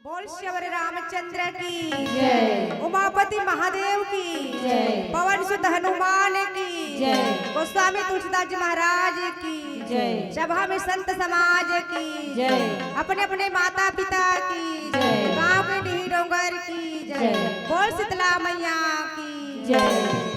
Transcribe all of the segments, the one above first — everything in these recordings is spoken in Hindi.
बोल श्री रामचंद्र की जय। उमापति महादेव की जय। पवन सुत हनुमान की जय। गोस्वामी तुलसीदास जी महाराज की जय। सभा में संत समाज की जय। अपने अपने माता पिता की जय। गांव के ढी डोंगर की जय। जय। बोल शीतला मैया की जय।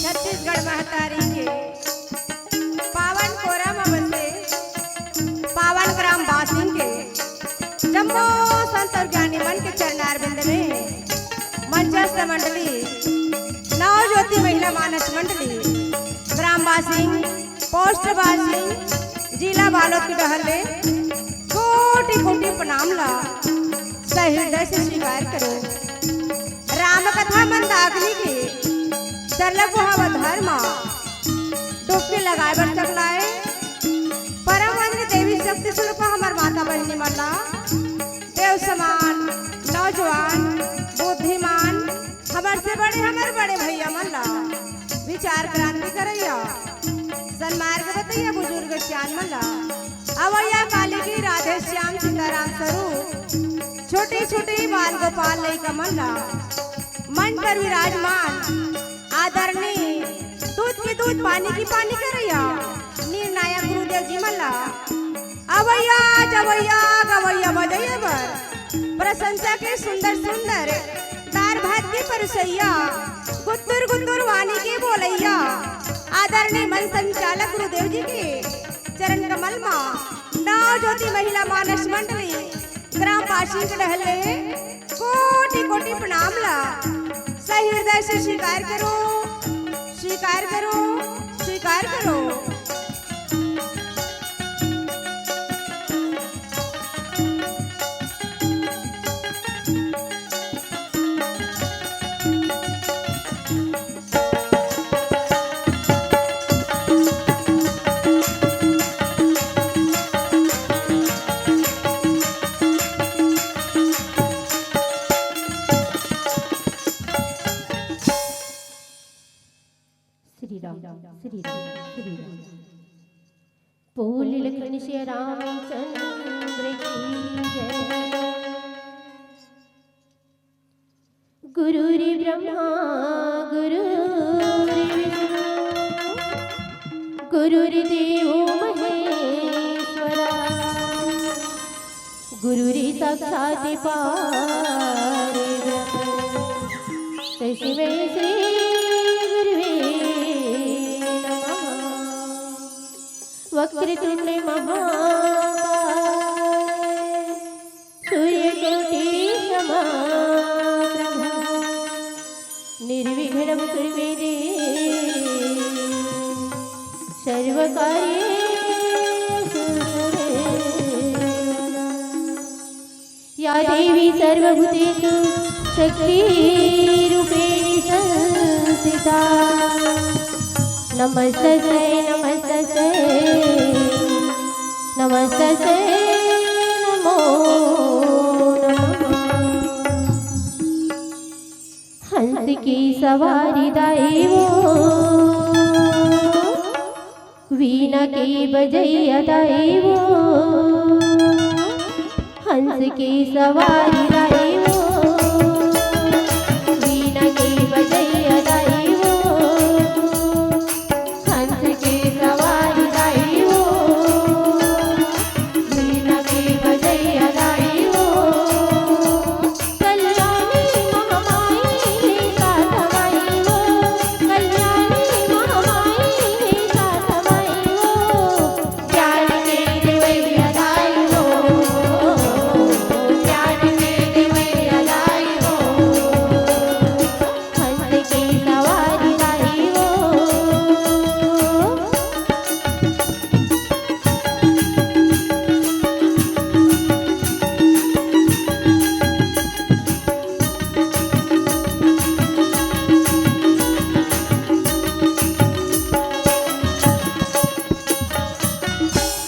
छत्तीसगढ़ महतारी के पावन कोरम बसे पावन ग्राम बासिन के जम्बो संत और ज्ञानी मन के चरणार बिंद में मंचस्थ मंडली नव ज्योति महिला मानस मंडली ग्राम बासिंग पोस्ट बासिंग जिला बालोद के डहले कोटि कोटि प्रणाम ला सही हृदय से स्वीकार करो। राम कथा मंदाग्नि के सरलग हवा धर्म डुबकी लगाए बर सकलाए परम वंदनीय देवी शक्ति स्वरूप हमार माता बहनी मल्ला देव समान नौजवान बुद्धिमान हमार से बड़े भैया मल्ला विचार क्रांति करैया सन्मार्ग बतैया बुजुर्ग श्याम मल्ला अवैया काली की राधे श्याम सीताराम स्वरूप छोटे छोटे बाल गोपाल लई कमल्ला मन पर विराजमान आदरणीय दूध की दूध पानी की पानी करैया निर्णायक गुरुदेव जी मल्ला अवैया जवैया गवैया बजैया बर प्रशंसा के सुंदर सुंदर दार भात की परसैया गुत्तुर गुत्तुर वाणी के बोलैया आदरणीय मन संचालक गुरुदेव जी के चरण कमल मा नव ज्योति महिला मानस मंडली ग्राम पाशी के डहले कोटि कोटि प्रणाम ला सही हृदय से स्वीकार करो स्वीकार करो स्वीकार करो। श्री राम श्री राम श्री राम। बोल लखन श्री रामचंद्र की जय। गुरुरि ब्रह्मा गुरुरि विष्णु गुरुर्देवो महेश्वरा गुरुरि साक्षात् पारब्रह्म तस्मै श्री गुरुवे नमः। वक्रतुण्ड महाकाय सूर्यकोटि समप्रभा निर्विघ्नं कुरु मे देव सर्वकार्येषु सर्वदा। या देवी सर्वभूतेषु शक्तिरूपेण संस्थिता नमस्तस्यै नमस्तस्यै नमस्तस्यै नमो नमः। हंस की सवारी दाएवो वीणा की बजैया दाएवो हंस की सवारी दाएवो वीणा की बजैया दाएवो हंस की सवारी दाएवो वीणा की बजैया दाएवो कल्याणी महामाई साथवाईवो कल्याणी महामाई साथवाईवो ज्ञान के देवैया दाएवो ज्ञान के देवैया दाएवो हंस की सवारी दाएवो।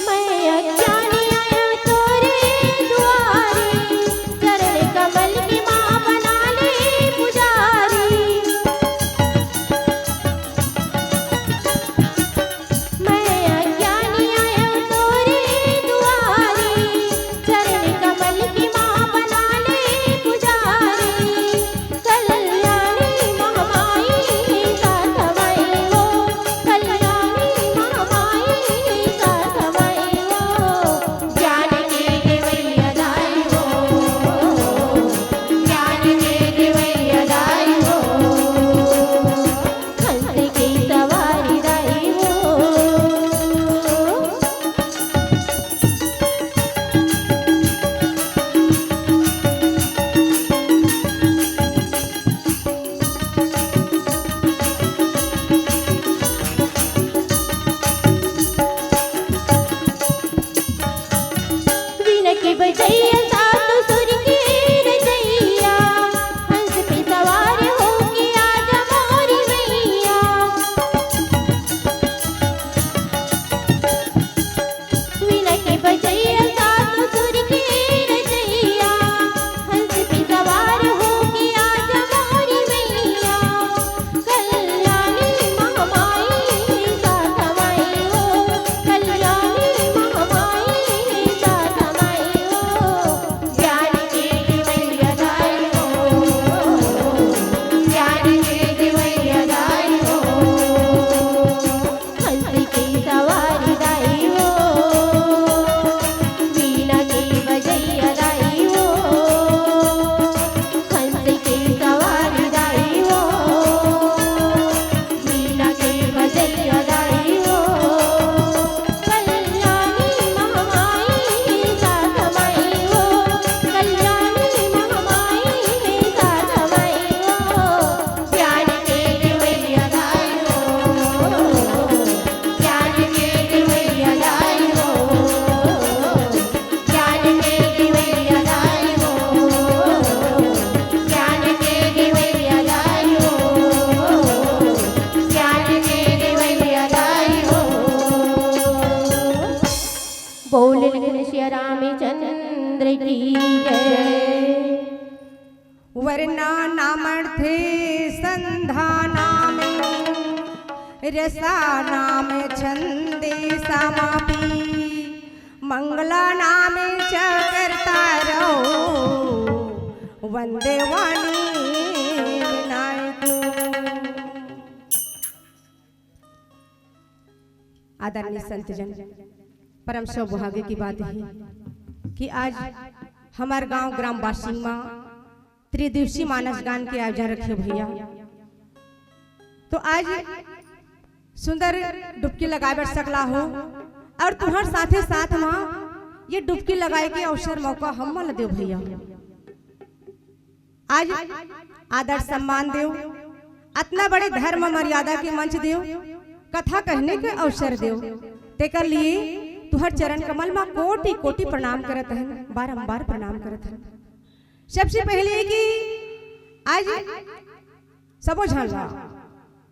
मैं अज्ञानी आया तोरे दुआरे चरण कमल की माँ बना ले पुजारी। मैं अज्ञानी आया तोरे दुआरे चरण कमल की माँ बना ले पुजारी। कल्याणी महामाई साथवाईवो कल्याणी महामाई साथवाईवो ज्ञान के देवैया दाएवो ज्ञान के देवैया दाएवो हंस की सवारी दाएवो। वीणा की बजैया सात सुर की रचैया हंस पे सवार होके आजा मोरी मैया। वीणा की बजैया सात सुर की रचैया हंस पे सवार होके आजा मोरी मैया। कल्याणी महामाई साथवाईवो कल्याणी महामाई साथवाईवो ज्ञान के देवैया दाएवो ज्ञान के देवैया दाएवो हंस की सवारी दाएवो वीणा की बजैया दाएवो हंस की सवारी दाएवो वीणा की बजैया दाएवो कल्याणी महामाई साथवाईवो कल्याणी महामाई साथवाईवो ज्ञान के देवैया दाएवो ज्ञान के देवैया दाएवो ज्ञान के देवैया दाएवो ज्ञान के देवैया दाएवो ज्ञान के देवैया दाएवो। बोल श्री रामचंद्र की जय। वरना नामर्थे संधानाम रसा नाम छंदे समापि मंगला नाम च कर्तारौ वंदे वाणी विनायको। आदरणीय संतजन, परम सौभाग्य की बात है कि आज हमारे गांव ग्राम बासिंग में त्रिदिवसीय मानस गान के आयोजन रखे भैया। तो आज सुंदर डुबकी लगाए बैठ सकला हो और तुम्हार साथे साथ माँ ये डुबकी लगाए के अवसर मौका हम ल देव भैया। आज आदर सम्मान देव, इतना बड़े धर्म मर्यादा के मंच देव, कथा कहने के अवसर देव, तेकर लिए तुहर चरण कमल में कोटि कोटि प्रणाम करत है, बारंबार प्रणाम करत है। सबसे पहले कि आज सबो झलवा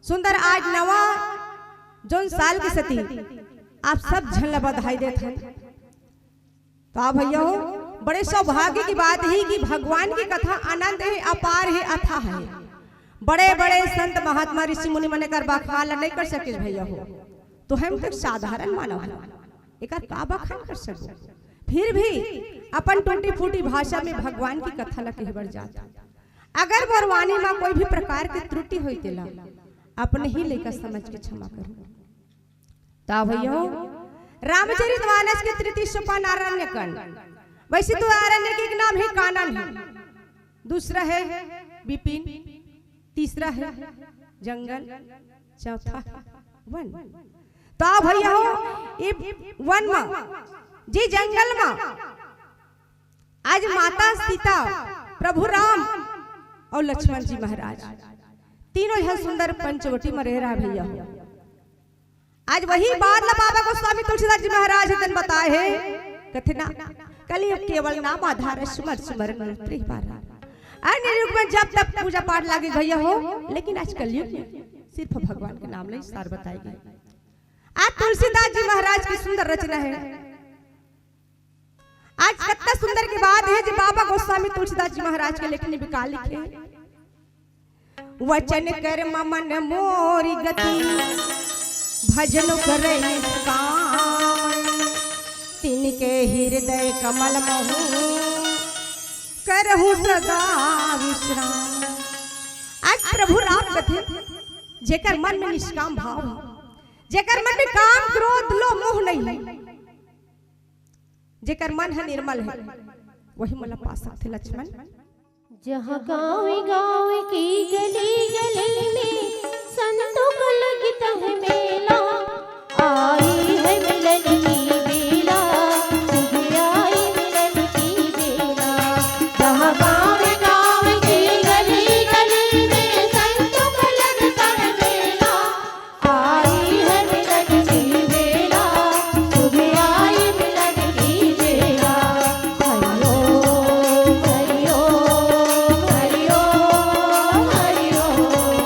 सुंदर आज नवा जोन साल की सती आप सब झल बधाई देते हैं। तो आप भैया हो बड़े सौभाग्य की बात ही कि भगवान की कथा आनंद है, अपार है, अथा है। बड़े बड़े संत महात्मा ऋषि मुनि मन कर बखान नहीं कर सके भैया हो, तो हम तक साधारण मानव है एक का बखान कर सको, फिर भी अपन टूटी फूटी भाषा में भगवान की कथा लगे बढ़ जाता। अगर मोरवानी में कोई भी प्रकार की त्रुटि हुई तेला अपने ही लेकर समझ के क्षमा करो। ता भैया रामचरितमानस के तृतीय सोपान आरण्यकांड, वैसे तो आरण्य के एक नाम है कानन है, दूसरा है विपिन, तीसरा है जंगल, चौथा वन। तो भैया ये वन में जी जंगल में आज माता सीता, प्रभु राम और लक्ष्मण जी महाराज तीनों यह सुंदर पंचवटी में रह रहा भैया। आज वही बात ला बाबा गोस्वामी तुलसीदास जी महाराज तन बताए है कथना कलियुग केवल नाम आधार सुमर सुमर अन्य युग में जब तक पूजा पाठ लागे भैया हो, लेकिन आज कलयुग में सिर्फ भगवान के नाम ले सार बताएगी। आज तुलसीदास जी महाराज की सुंदर रचना है। आज कितना सुंदर की बात है जो बाबा गोस्वामी तुलसीदास जी महाराज के लेखनी विकाल लिखे, वचन कर मन मोरी गति भजन करे काम, तिनके हृदय कमल महु करहु सदा विश्राम। आज प्रभु राम कथे जेकर मन में निष्काम भाव है, जेकर मन में काम क्रोध लोभ मोह नहीं है, जेकर मन है निर्मल है, वही मला पा सकते लक्ष्मण। जहाँ गाँव गाँव की गली गली में संतों का लगता है मेला, आई है मिलन की बेला, सुबह आई मिलन की बेला। जहाँ गाँव गाँव की गली गली में संतों का लगता है मेला, आई है मिलन की बेला, सुबह आई मिलन की बेला। हरिओम हरिओम हरिओम हरिओम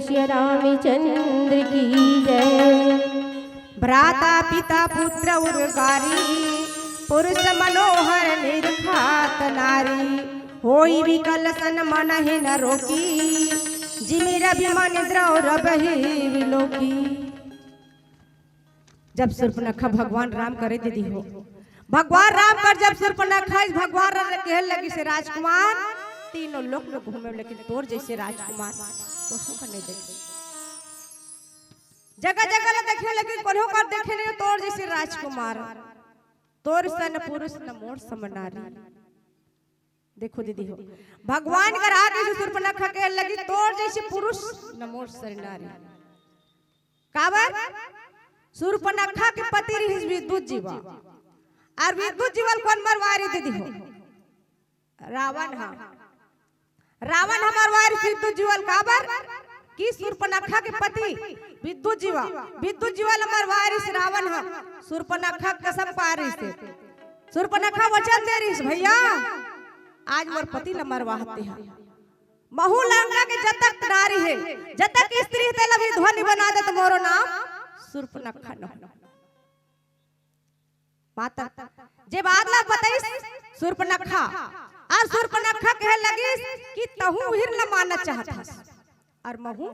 श्री रामचंद्र की जय। भ्राता पिता पुत्र उर्गारी पुरुष मनोहर निर्खात नारी होई विकल सन मन ही न रोकी जिमिर अभिमान द्रव रबहि विलोकी। जब सूर्पनखा भगवान राम करे दीदी हो, भगवान राम कर जब सूर्पनखा भगवान कहे लगी से राजकुमार तीनों लोक में घूमे लेकिन तोर जैसे राजकुमार तो करने देखे जगह जगह देखे लेकिन कोनो कर देखे नहीं तोर जैसे राजकुमार तोर सन पुरुष न मोर समनारी। देखो दीदी हो भगवान कर आगे से सूर्पनखा कहे लगी तोर जैसे पुरुष न मोर सरनारी। काबर सूर्पनखा के पति रही विद्युत जीवा और विद्युत जीवल कौन मरवारी दीदी हो रावण। हाँ रावण हमार वारी विद्युत जीवल काबर की सूर्पनखा के पति विद्युत जीवल हमार वारिस रावण है। सूर्पनखा कसम पारी से सूर्पनखा वचन दे रही भैया आज मोर पति ल मरवाते हैं। महू लंका के जब तक नारी है जब तक स्त्री है तब ध्वनि बना दे तो मोरो नाम सूर्पनखा न माता जे बादला बताई सूर्पनखा और सूर्पनखा कहे लगी कि तहु हिर लमाना चाहता और महू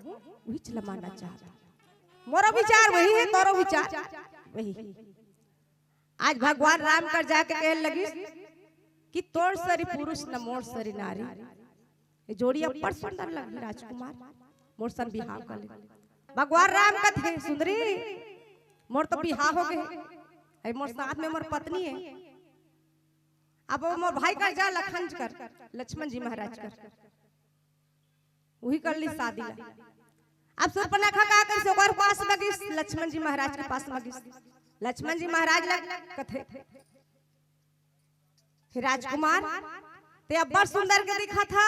विच लमाना चाहता। मोरो विचार वही है तोरो विचार वही। आज भगवान राम कर जाके कहे लगी कि तोर सरी पुरुष न मोर सरी नारी। ये जोड़ी अपर सुंदर लगी राजकुमार मोर सन बिहाव कर ले। भगवान राम का थे सुंदरी मोर तो बिहाव हो गए मोर साथ में मोर पत्नी है। अब वो मोर भाई कर जा लखन कर लक्ष्मण जी महाराज कर वही कर ली शादी। अब सूर्पनखा का कर से ओकर पास मगिस लक्ष्मण जी महाराज के पास मगिस। लक्ष्मण जी महाराज लग कथे फिर राजकुमार ते अब्बर सुंदर के दिखा था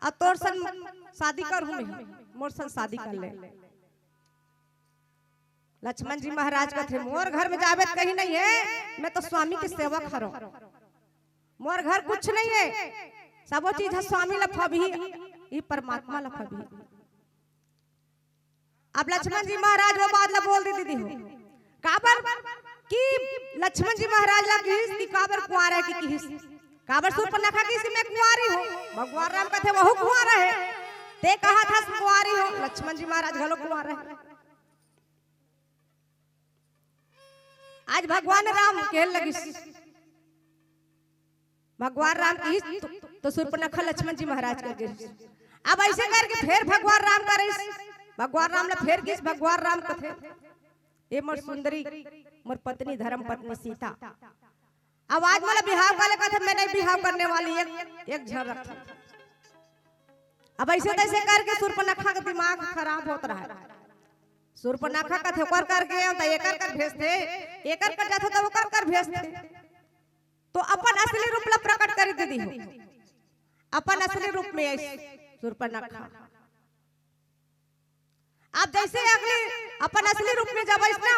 अब तोर सन शादी कर हूं मैं मोर सन शादी कर ले। लक्ष्मण जी महाराज कथे मोर घर में जावे कहीं नहीं है मैं तो स्वामी की सेवा करो मोर घर कुछ नहीं है सब चीज है स्वामी लफबी ये परमात्मा लफबी। अब लक्ष्मण जी महाराज वो बात ला बोल दी दीदी हो काबर कि लक्ष्मण जी महाराज ला की काबर कुंवारा की किस काबर सूर्पनखा की में कुंवारी हो। भगवान राम कथे वहु कुंवारा है ते कहा था कुंवारी हो लक्ष्मण जी महाराज घलो कुंवारा है। आज भगवान राम कहे लगी भगवान राम की तो सूर्पनखा लक्ष्मण जी महाराज कर गए। अब ऐसे करके फिर भगवान राम करे भगवान राम ने फिर किस भगवान राम कथे ये मोर सुंदरी मोर पत्नी धर्म पत्नी सीता। अब आज मला बिहाव वाले कथे मैं नहीं बिहाव करने वाली एक झर। अब ऐसे तैसे करके सूर्पनखा का दिमाग खराब होता रहा। सूर्पनखा का थे कर करके तो एकर कर भेजते एकर कर जाते तो ओकर कर भेजते तो अपन असली रूप ला प्रकट कर दीदी हो। अपन असली रूप में सूर्पनखा आप जैसे अगले अपन असली रूप में जब ना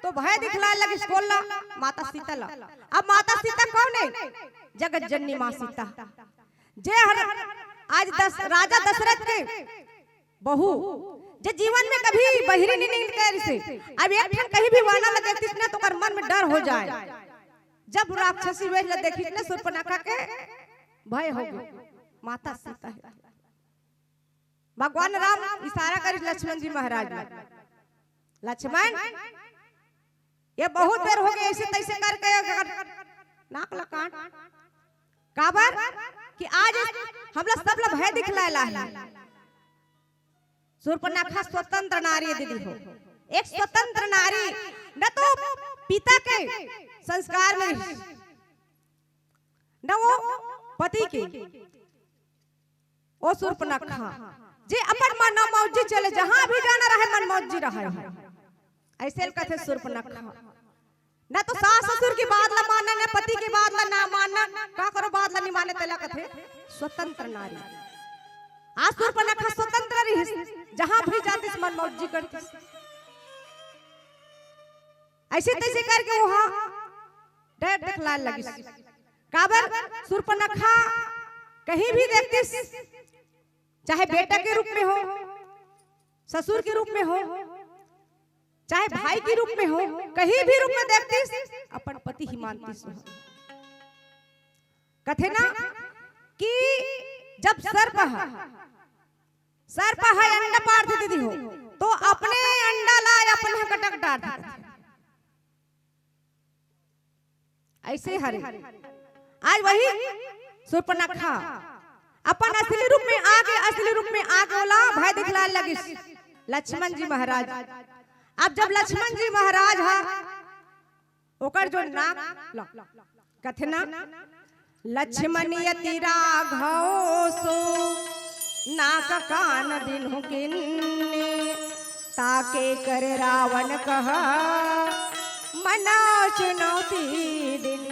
तो भय दिखला लगी बोलना माता सीता ला। अब माता सीता कौन है जगत जननी माँ सीता जे आज राजा दशरथ के बहू जे जीवन में कभी बहिरी नहीं निकल से अब एक ठन कहीं भी वाना न देखती ना तो कर मन में डर हो जाए। जब राक्षसी वेश ल देखी ना सूर्पनखा के भय हो गए माता सीता है। भगवान राम इशारा करी लक्ष्मण जी महाराज लक्ष्मण ये बहुत देर हो गई ऐसे तैसे करके नाक लकाट काबर कि आज हम लोग सब लोग भय दिखलाला है। सूर्पनखा स्वतंत्र नारी दीदी हो एक स्वतंत्र नारी न तो पिता के संस्कार में न वो पति के ओ सूर्पनखा जे अपन मन मौजी चले जहां भी जाना रहे मन मौजी रहे ऐसे कथे सूर्पनखा न तो सास ससुर की बात ला मानना न पति की बात ला ना मानना का करो बात ला नहीं माने तेला कथे स्वतंत्र नारी। आज सूर्पनखा स्वतंत्र रही जहां भी जाती मन मौजी करती ऐसे तैसे करके वहां डर दिखलाने लगी। काबर सूर्पनखा कहीं भी देखती चाहे बेटा के रूप में हो ससुर के रूप में हो, चाहे भाई के रूप में हो, कहीं भी रूप में देखती अपन पति ही मानती सो। कथे ना कि जब सर्प है अंडा पार दीदी हो तो अपने अंडा लाए अपने कटक डाल ऐसे हरे। आज वही सुर्पनखा अपन असली रूप में आके बोला भाई दिखला लगी लक्ष्मण जी महाराज। अब जब लक्ष्मण जी महाराज है ओकर जो नाक कथना लक्ष्मण यति राघव सो नाक कान दिन किन्ने ताके कर रावण कह मना चुनौती दिन।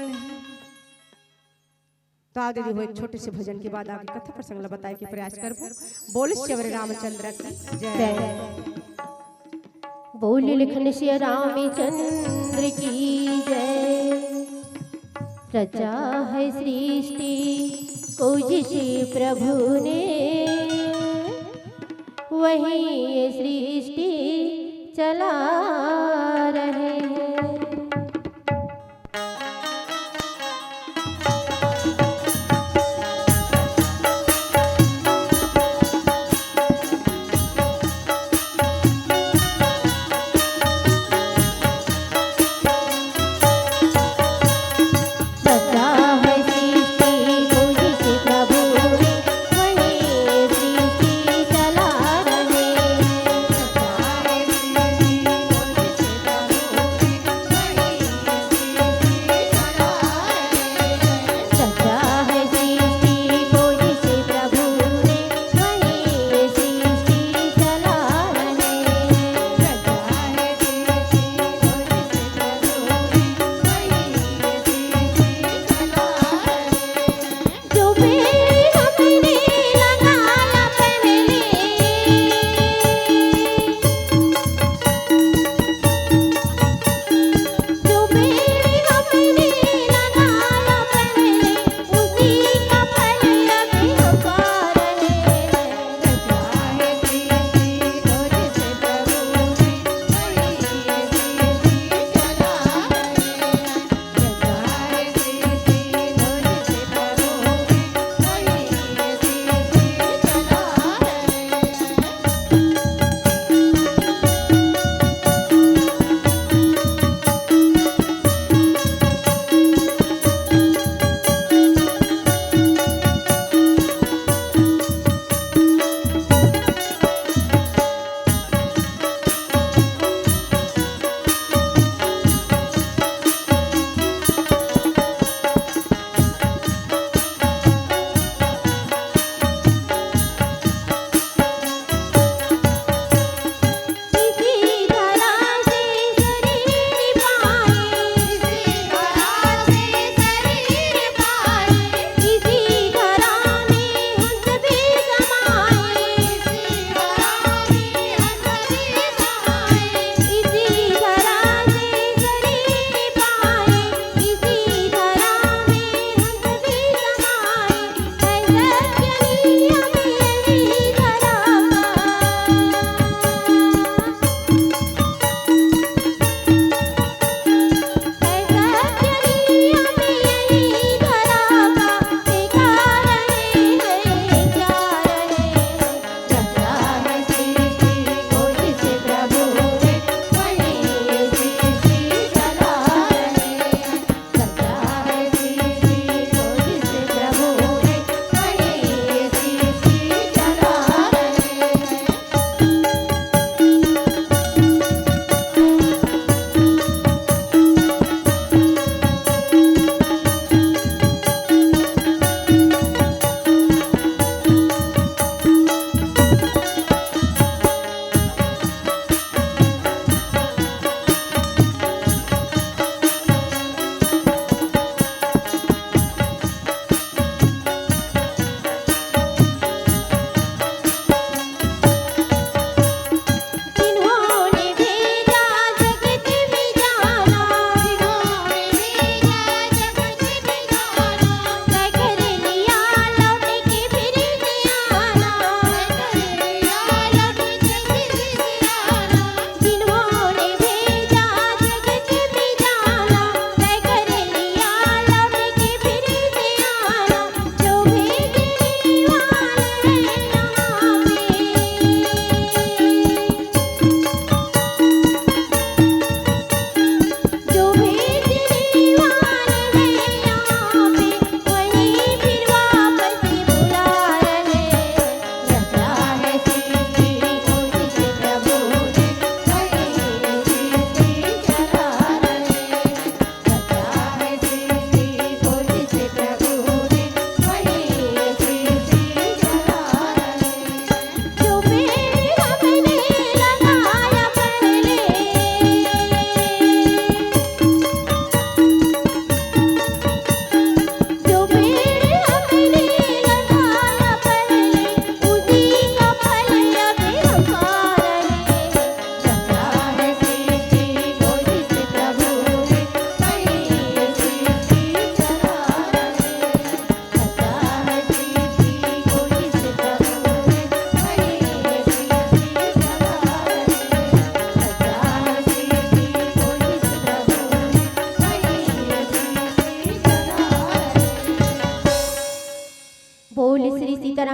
तो आगे भी वो एक छोटे से भजन के बाद आगे कथा प्रसंग बताए के प्रयास करबो। बोल श्री रामचंद्र की जय। बोल लिखन श्री रामचंद्र की जय। रचा है सृष्टि को जिस प्रभु ने वही ये सृष्टि चला रहे हैं।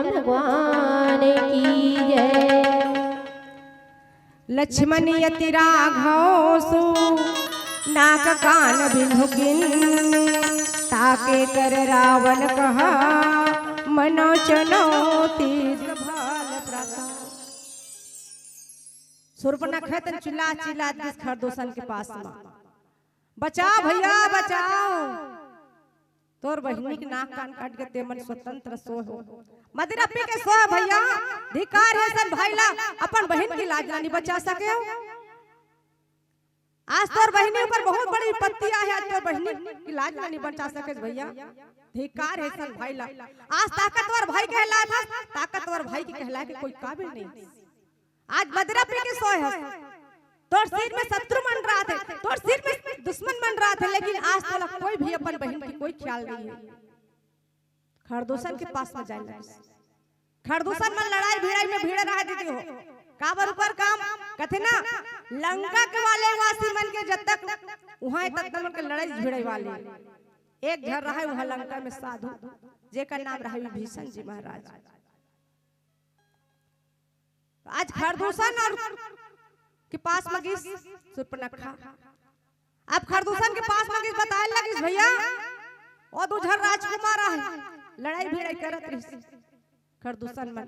राम भगवान की जय। लक्ष्मण यति राघव सु नाक कान बिन्हुकिन ताके कर रावण कहा मनो चनौती भाल प्राता। शूर्पणखा तन चिल्ला चिल्ला दिस खरदूषण के पास में बचाओ भैया बचाओ, तोर बहिनी के नाक कान काट के ते मन स्वतंत्र सो हो मदिरा पी के सो भैया। धिकार है सन भाईला अपन बहन की लाज नहीं बचा सके हो। आज तोर बहिनी ऊपर बहुत बड़ी विपत्ति आई है, आज तोर बहिनी की लाज नहीं बचा सके भैया। धिकार है सन भाईला, आज ताकतवर भाई कहला था, ताकतवर भाई की कहला के कोई काबिल नहीं। आज मदिरा पी के सोए है, तोर सिर में शत्रु मन रहा थे, तोर सिर में दुश्मन मन रहा थे, लेकिन आज तक कोई भी अपन बहन की कोई ख्याल नहीं है। खरदूषण के पास में जाए, खरदूषण में लड़ाई भिड़ाई में भीड़ रहा दीदी हो काबर ऊपर काम कथे ना लंका के वाले वासी मन के जब तक वहां तक मन के लड़ाई भिड़ाई वाले एक घर रहा वहां लंका में साधु जेकर नाम रहा विभीषण जी महाराज। आज खरदूषण और के पास में गिस शूर्पणखा, अब खरदूषण के पास में गिस बताए लगिस भैया और दूसर राजकुमार है लड़ाई भिड़ाई करत रही खरदूषण मन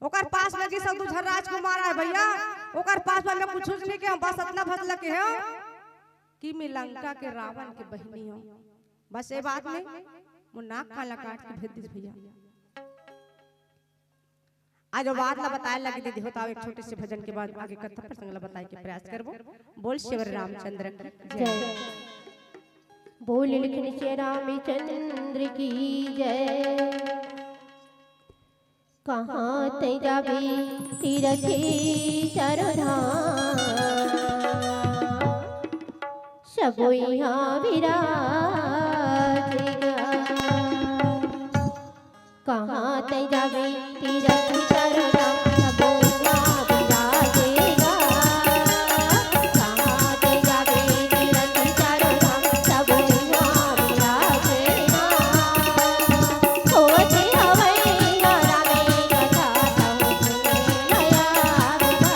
ओकर पास में गिस दूसर राजकुमार है भैया। ओकर पास में कुछ नहीं के बस इतना फसला के है कि मैं लंका के रावण के बहनी हूं, बस ये बात में मुन्ना काला काट के भेज दिस भैया। आज बात ला बताए लगे दीदी होता एक छोटे से भजन के बाद आगे कथा प्रसंग ला बताए के प्रयास करबो। बोल श्री रामचंद्र जय। बोल लिखन श्री रामचंद्र की जय। कहाँ ते जावे तीरथे चारधाम सबो यहाँ विराजेगा। कहाँ ते जावे तीरथे चारधाम सबो यहाँ विराजेगा। कहाँ ते जावे तीरथे चारधाम सबो यहाँ विराजेगा। होते हवैया रामे कथा कहूँ सुने नया बिना।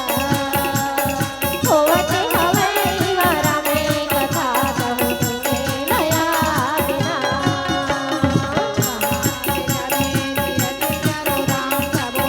होते हवैया रामे कथा कहूँ सुने नया बिना। कहाँ ते जावे तीरथे चारधाम सबो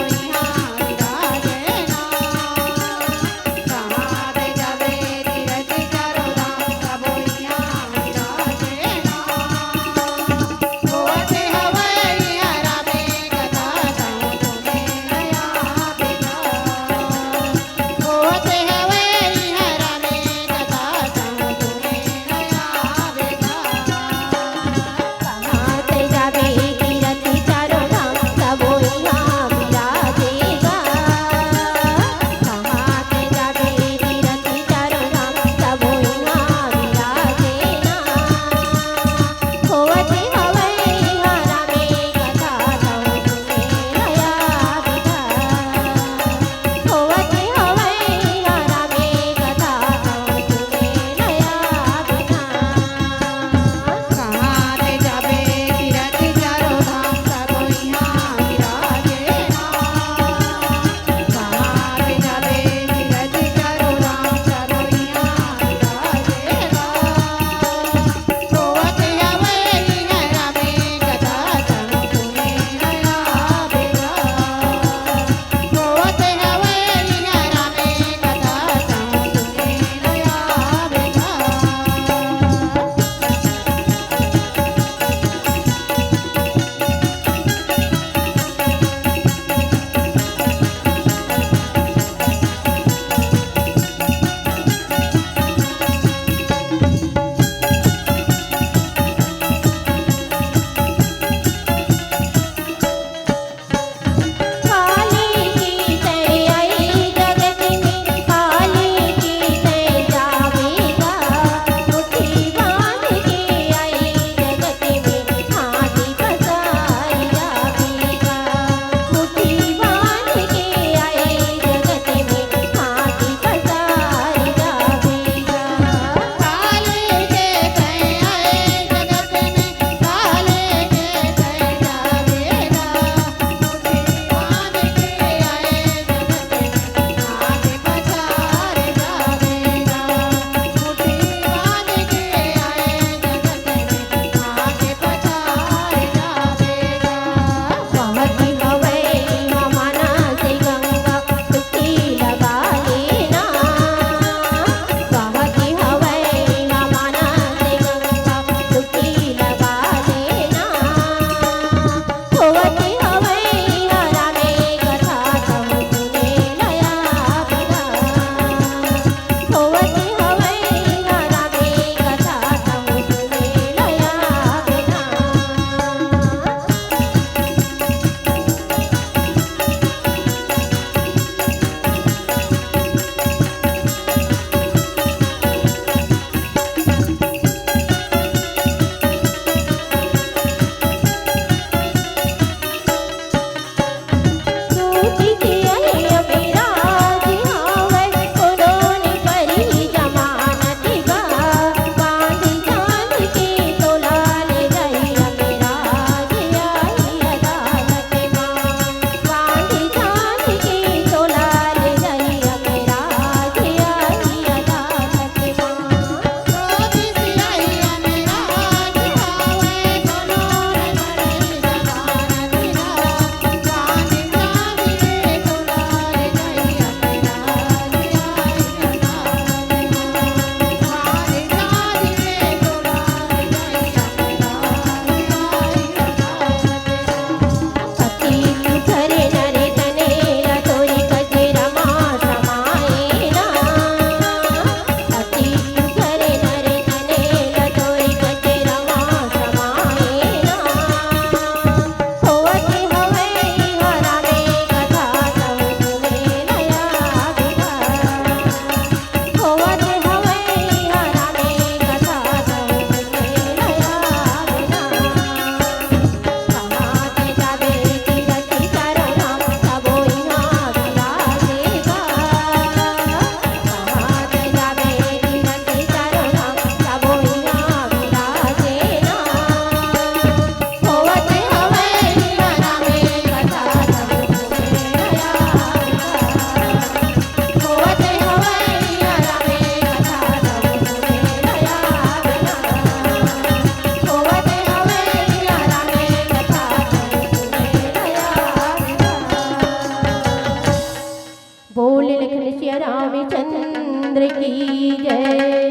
रामचंद्र की जय।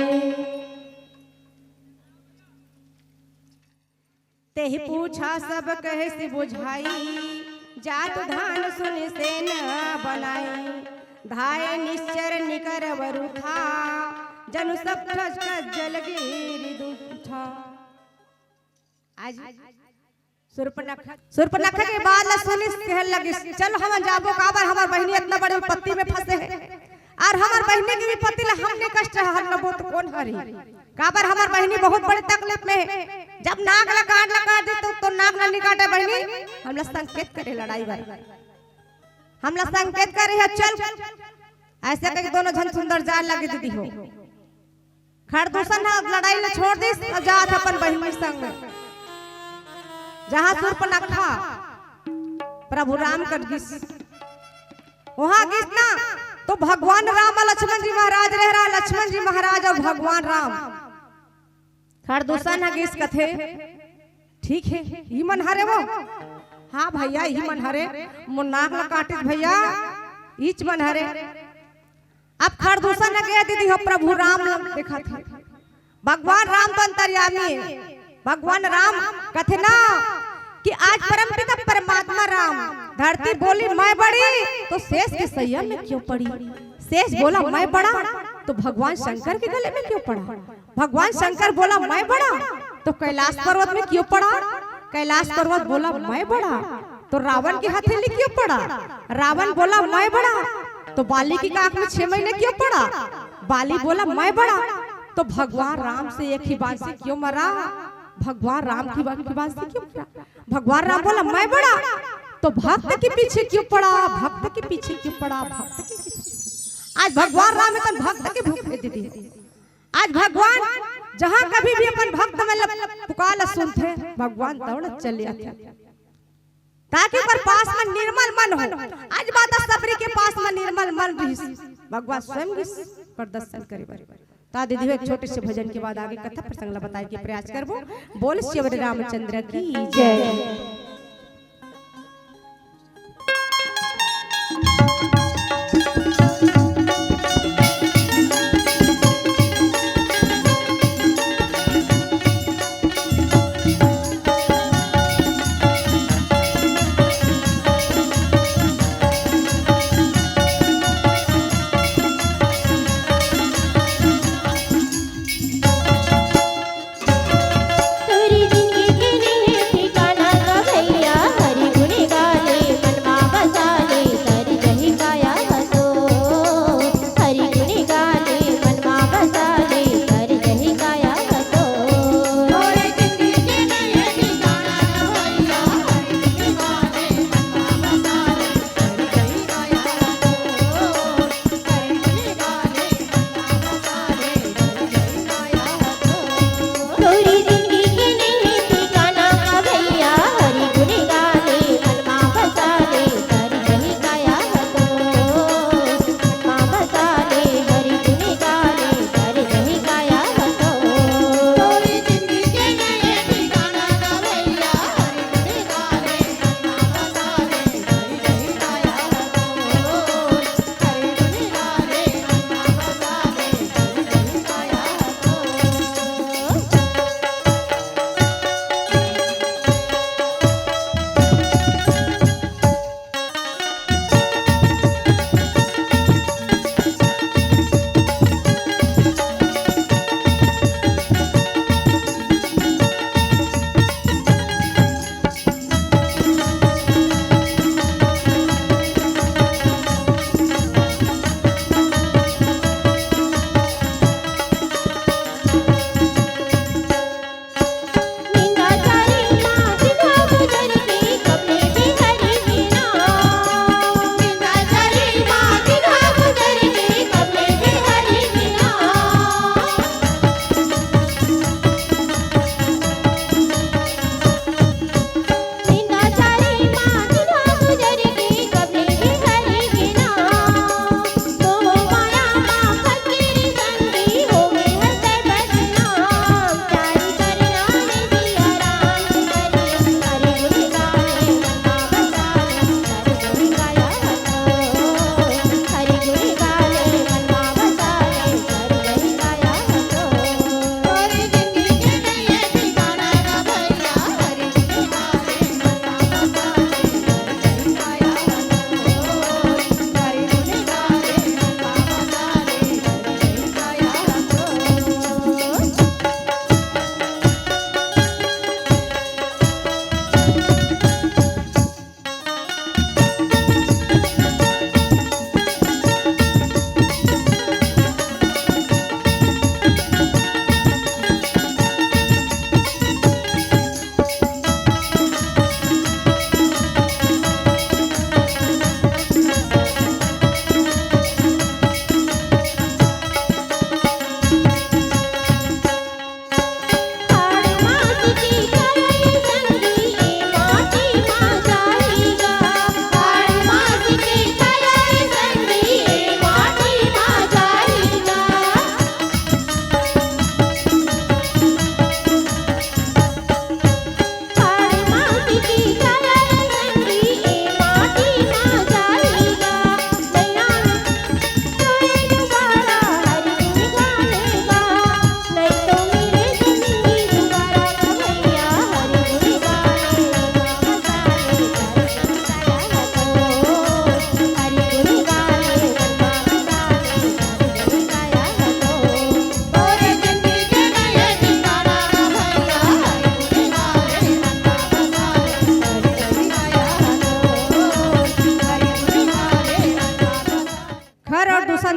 तेहि पूछा सब कहे से बुझाई, जात धान सुन से न बनाई, धाय निश्चर निकर वरुथा, जनु सब ठस जल गिरी दूठा। आज सुर्पनखा के बाद सुनी कह लगी, चल हम जाबो काबर हमार बहनी इतना बड़े विपत्ति में फंसे है, और हमार बहनी की विपत्ति ला हमने कष्ट हर न बहुत कौन हरी, काबर हमार बहनी बहुत बड़ी तकलीफ में है। जब नाग ला काट दे तो नाग ला निकाटे बहनी, हमला संकेत करे लड़ाई बार, हमला संकेत करे है चल, ऐसे करके दोनों जन सुंदर जान लगे दीदी हो। खरदूषण लड़ाई ला छोड़ दी और जात अपन बहनी संग में, जहां सुर्पनखा प्रभु राम कर गिस, वहां गिस ना तो भगवान राम और लक्ष्मण जी महाराज रह रहा, लक्ष्मण जी महाराज और भगवान राम। खरदूषण गिस कथे ठीक है ही मन हरे वो, हाँ भैया ही मन हरे, मुन्नाक ला काटिस भैया ईच मन हरे। अब खरदूषण गया दीदी हो प्रभु राम देखा था, भगवान राम तो अंतर्यामी है, भगवान राम कथे ना कि आज परमपिता परमात्मा राम, धरती बोली मैं बड़ी तो शेष के सैया में क्यों पड़ी, शेष बोला मैं बड़ा तो भगवान शंकर के गले में क्यों पड़ा, भगवान शंकर बोला मैं बड़ा तो कैलाश पर्वत में क्यों पड़ा, कैलाश पर्वत बोला मैं बड़ा तो रावण की हथेली क्यों पड़ा, रावण बोला मैं बड़ा तो बाली की आंख में 6 महीने क्यों पड़ा, बाली बोला मैं बड़ा तो भगवान राम से एक ही बांसी क्यों मरा, भगवान राम की बांसी क्यों मरा, भगवान राम बोला मैं बड़ा तो भक्त के पीछे क्यों पड़ा, भक्त के पीछे क्यों पड़ा, भक्त के पीछे। आज भगवान राम इतन भक्त के भूखे दीदी, आज भगवान जहां कभी भी अपन भक्त में पुकार सुनते भगवान दौड़ चले आते, ताकि पर पास में निर्मल मन हो। आज बात सबरी के पास में निर्मल मन रही, भगवान स्वयं प्रदर्शन करे। ता दीदी एक छोटे से भजन के बाद आगे कथा प्रसंग बताए के प्रयास करबो। बोल श्री रामचंद्र की जय। तेरी जिंदगी के लिए ठिकाना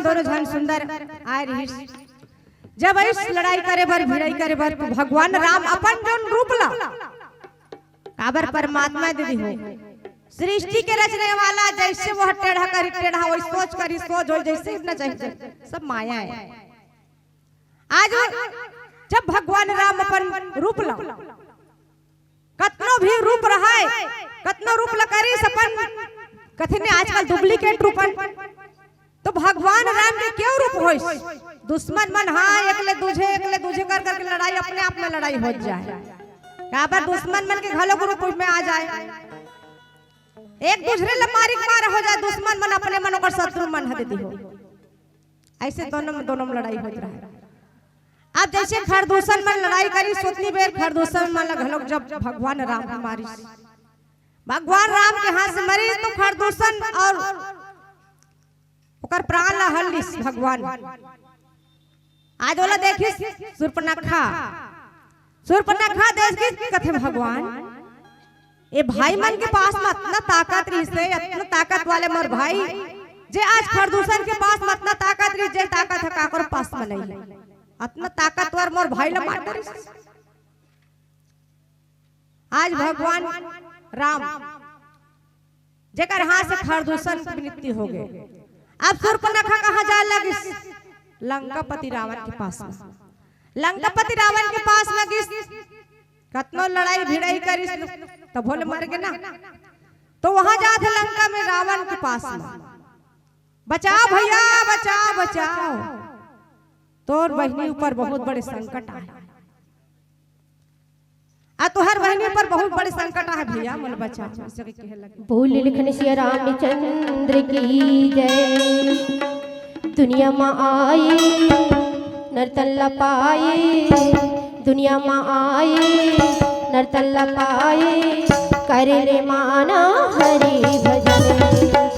ऐसन दोनों जन सुंदर आए रही। जब इस लड़ाई करे बर भिड़ाई करे बर तो भगवान राम अपन जोन रूप ला काबर परमात्मा दीदी हो सृष्टि के रचने वाला, जैसे वो टेढ़ा करी टेढ़ा वही सोच करी सोच हो, जैसे इतना चाहिए सब माया है। आज जब भगवान राम अपन रूप ला कतनो भी रूप रहा है, कतनो रूप ला करी सपन कथे ने आजकल डुप्लीकेट रूपन, तो भगवान राम के क्यों रूप होइस? दुश्मन मन हाँ एकले दूजे कर करके लड़ाई अपने आप में लड़ाई हो जाए, काबर दुश्मन मन के घलो रूप में आ जाए, एक दूसरे ले मारी मार हो जाए, दुश्मन मन अपने मन और शत्रु मन हद दी हो, ऐसे दोनों में लड़ाई होत रहा है। अब जैसे खरदूषण मन लड़ाई करी सोतनी बेर खरदूषण मन घलोक जब भगवान राम की मारी, भगवान राम के हाथ से मरी तो खरदूषण और ओकर प्राण ला हल्लिस भगवान। आज वाला देखिस सूर्पनखा देख के कथे भगवान ए भाई मन के पास में इतना ताकत रही से, इतना ताकत वाले मोर भाई जे आज खरदूषण के पास में इतना ताकत रही, जे ताकत है काकर पास में नहीं, इतना ताकतवर मोर भाई ला मार डरिस। आज भगवान राम जेकर हाथ से खरदूषण की मृत्यु हो गए, अब सूर्पनखा कहाँ जा लगिस? लंकापति रावण के पास में, लंकापति रावण के पास में गिस, कतनो लड़ाई भिड़ाई करिस तो भोले मर गए ना, तो वहां जाते लंका में रावण के पास में, बचाओ भैया बचाओ बचाओ, तोर बहनी ऊपर बहुत बड़े संकट आए, तो हर बहनी पर बहुत बड़े संकट आए भैया मन बचाओ। बोल लिखन श्री रामचंद्र की जय, दुनिया में आए नरतल्ला पाए, दुनिया में आए नरतल्ला पाए, करे रे माना हरि भजन।